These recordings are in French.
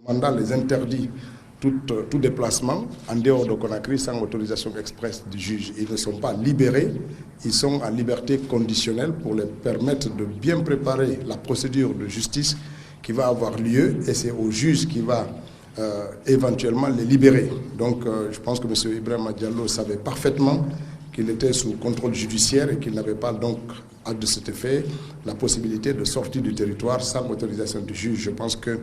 mandat les interdit tout déplacement en dehors de Conakry sans autorisation expresse du juge. Ils ne sont pas libérés, ils sont en liberté conditionnelle pour les permettre de bien préparer la procédure de justice qui va avoir lieu et c'est au juge qui va éventuellement les libérer. Donc je pense que M. Ibrahima Diallo savait parfaitement qu'il était sous contrôle judiciaire et qu'il n'avait pas donc de cet effet la possibilité de sortir du territoire sans autorisation du juge. Je pense que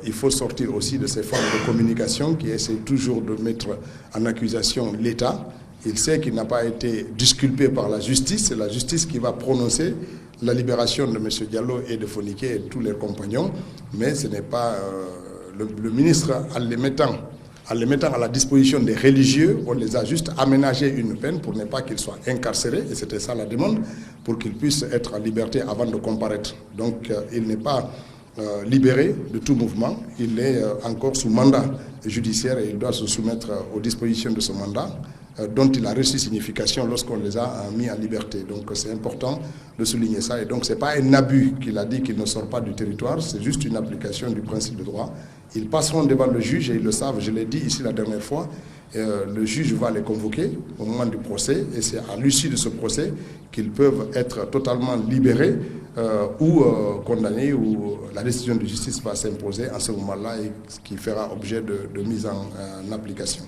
il faut sortir aussi de ces formes de communication qui essaient toujours de mettre en accusation l'État. Il sait qu'il n'a pas été disculpé par la justice. C'est la justice qui va prononcer la libération de M. Diallo et de Fonike et de tous leurs compagnons. Mais ce n'est pas le ministre, en les mettant à la disposition des religieux, on les a juste aménagé une peine pour ne pas qu'ils soient incarcérés. Et c'était ça la demande, pour qu'ils puissent être en liberté avant de comparaître. Donc il n'est pas libéré de tout mouvement, il est encore sous mandat judiciaire et il doit se soumettre aux dispositions de ce mandat dont il a reçu signification lorsqu'on les a mis en liberté. Donc c'est important de souligner ça. Et donc ce n'est pas un abus qu'il a dit qu'il ne sort pas du territoire, c'est juste une application du principe de droit. Ils passeront devant le juge et ils le savent, je l'ai dit ici la dernière fois, le juge va les convoquer au moment du procès et c'est à l'issue de ce procès qu'ils peuvent être totalement libérés ou condamnés, ou la décision de justice va s'imposer à ce moment-là et qui fera objet de mise en application.